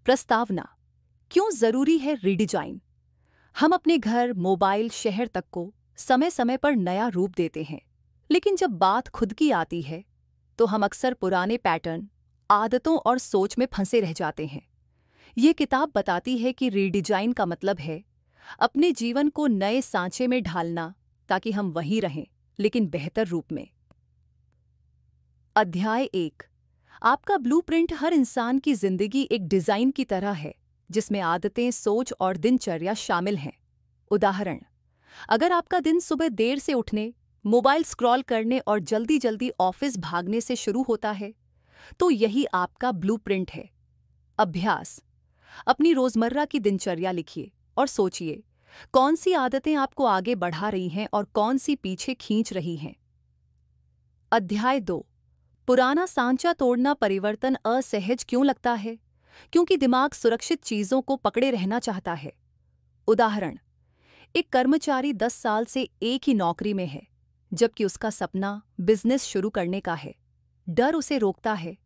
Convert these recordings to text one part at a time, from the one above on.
प्रस्तावना। क्यों जरूरी है रीडिजाइन? हम अपने घर, मोबाइल, शहर तक को समय समय पर नया रूप देते हैं, लेकिन जब बात खुद की आती है तो हम अक्सर पुराने पैटर्न, आदतों और सोच में फंसे रह जाते हैं। ये किताब बताती है कि रीडिजाइन का मतलब है अपने जीवन को नए सांचे में ढालना, ताकि हम वहीं रहें लेकिन बेहतर रूप में। अध्याय 1। आपका ब्लूप्रिंट। हर इंसान की जिंदगी एक डिजाइन की तरह है जिसमें आदतें, सोच और दिनचर्या शामिल हैं। उदाहरण, अगर आपका दिन सुबह देर से उठने, मोबाइल स्क्रॉल करने और जल्दी जल्दी ऑफिस भागने से शुरू होता है, तो यही आपका ब्लूप्रिंट है। अभ्यास। अपनी रोजमर्रा की दिनचर्या लिखिए और सोचिए कौन सी आदतें आपको आगे बढ़ा रही हैं और कौन सी पीछे खींच रही हैं। अध्याय 2। पुराना सांचा तोड़ना। परिवर्तन असहज क्यों लगता है? क्योंकि दिमाग सुरक्षित चीजों को पकड़े रहना चाहता है। उदाहरण, एक कर्मचारी 10 साल से एक ही नौकरी में है, जबकि उसका सपना बिजनेस शुरू करने का है। डर उसे रोकता है।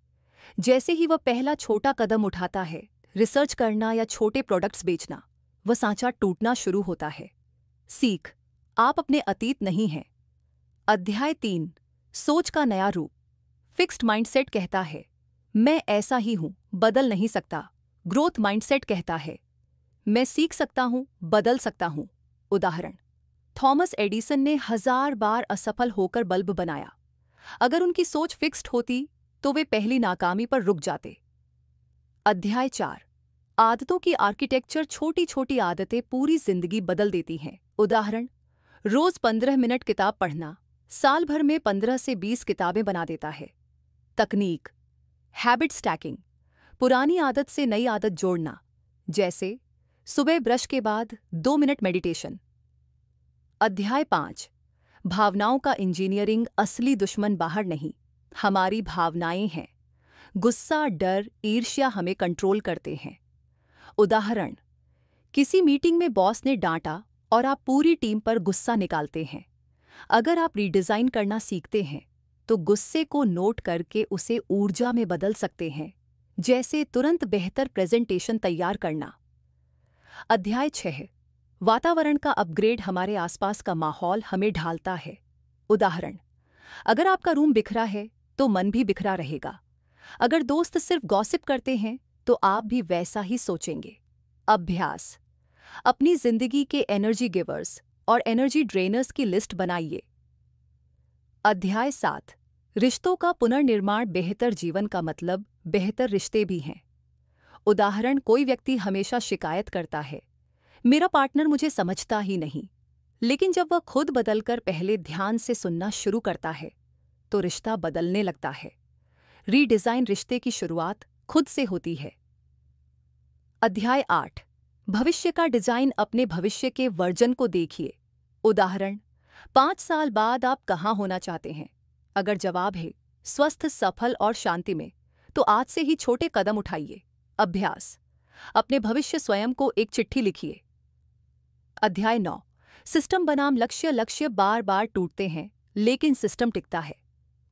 जैसे ही वह पहला छोटा कदम उठाता है, रिसर्च करना या छोटे प्रोडक्ट्स बेचना, वह सांचा टूटना शुरू होता है। सीख। आप अपने अतीत नहीं हैं। अध्याय 3। सोच का नया रूप। फिक्स्ड माइंडसेट कहता है मैं ऐसा ही हूं, बदल नहीं सकता। ग्रोथ माइंडसेट कहता है मैं सीख सकता हूं, बदल सकता हूं। उदाहरण, थॉमस एडिसन ने 1000 बार असफल होकर बल्ब बनाया। अगर उनकी सोच फिक्स्ड होती तो वे पहली नाकामी पर रुक जाते। अध्याय 4। आदतों की आर्किटेक्चर। छोटी छोटी आदतें पूरी जिंदगी बदल देती हैं। उदाहरण, रोज 15 मिनट किताब पढ़ना साल भर में 15 से 20 किताबें बना देता है। तकनीक। Habit stacking. पुरानी आदत से नई आदत जोड़ना, जैसे सुबह ब्रश के बाद 2 मिनट मेडिटेशन। अध्याय 5। भावनाओं का इंजीनियरिंग। असली दुश्मन बाहर नहीं, हमारी भावनाएं हैं। गुस्सा, डर, ईर्ष्या हमें कंट्रोल करते हैं। उदाहरण, किसी मीटिंग में बॉस ने डांटा और आप पूरी टीम पर गुस्सा निकालते हैं। अगर आप रीडिजाइन करना सीखते हैं तो गुस्से को नोट करके उसे ऊर्जा में बदल सकते हैं, जैसे तुरंत बेहतर प्रेजेंटेशन तैयार करना। अध्याय 6। वातावरण का अपग्रेड। हमारे आसपास का माहौल हमें ढालता है। उदाहरण, अगर आपका रूम बिखरा है तो मन भी बिखरा रहेगा। अगर दोस्त सिर्फ गॉसिप करते हैं तो आप भी वैसा ही सोचेंगे। अभ्यास। अपनी जिंदगी के एनर्जी गिवर्स और एनर्जी ड्रेनर्स की लिस्ट बनाइए। अध्याय 7। रिश्तों का पुनर्निर्माण। बेहतर जीवन का मतलब बेहतर रिश्ते भी हैं। उदाहरण, कोई व्यक्ति हमेशा शिकायत करता है मेरा पार्टनर मुझे समझता ही नहीं, लेकिन जब वह खुद बदलकर पहले ध्यान से सुनना शुरू करता है तो रिश्ता बदलने लगता है। रीडिजाइन। रिश्ते की शुरुआत खुद से होती है। अध्याय 8। भविष्य का डिजाइन। अपने भविष्य के वर्जन को देखिए। उदाहरण, 5 साल बाद आप कहाँ होना चाहते हैं? अगर जवाब है स्वस्थ, सफल और शांति में, तो आज से ही छोटे कदम उठाइए। अभ्यास। अपने भविष्य स्वयं को एक चिट्ठी लिखिए। अध्याय 9। सिस्टम बनाम लक्ष्य। लक्ष्य बार बार टूटते हैं, लेकिन सिस्टम टिकता है।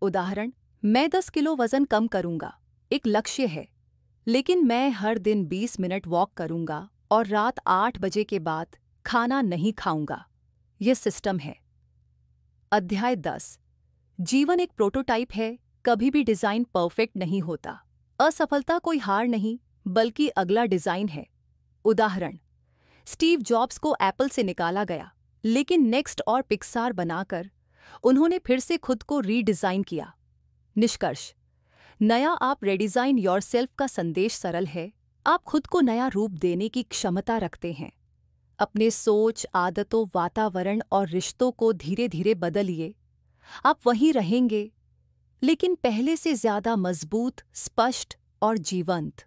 उदाहरण, मैं 10 किलो वजन कम करूंगा। एक लक्ष्य है, लेकिन मैं हर दिन 20 मिनट वॉक करूंगा और रात 8 बजे के बाद खाना नहीं खाऊंगा। यह सिस्टम है। अध्याय 10। जीवन एक प्रोटोटाइप है। कभी भी डिजाइन परफेक्ट नहीं होता। असफलता कोई हार नहीं, बल्कि अगला डिजाइन है। उदाहरण, स्टीव जॉब्स को एप्पल से निकाला गया, लेकिन नेक्स्ट और पिक्सार बनाकर उन्होंने फिर से खुद को रीडिजाइन किया। निष्कर्ष, नया आप रेडिजाइन योरसेल्फ का संदेश सरल है। आप खुद को नया रूप देने की क्षमता रखते हैं। अपने सोच, आदतों, वातावरण और रिश्तों को धीरे धीरे बदलिए। आप वहीं रहेंगे, लेकिन पहले से ज्यादा मजबूत, स्पष्ट और जीवंत।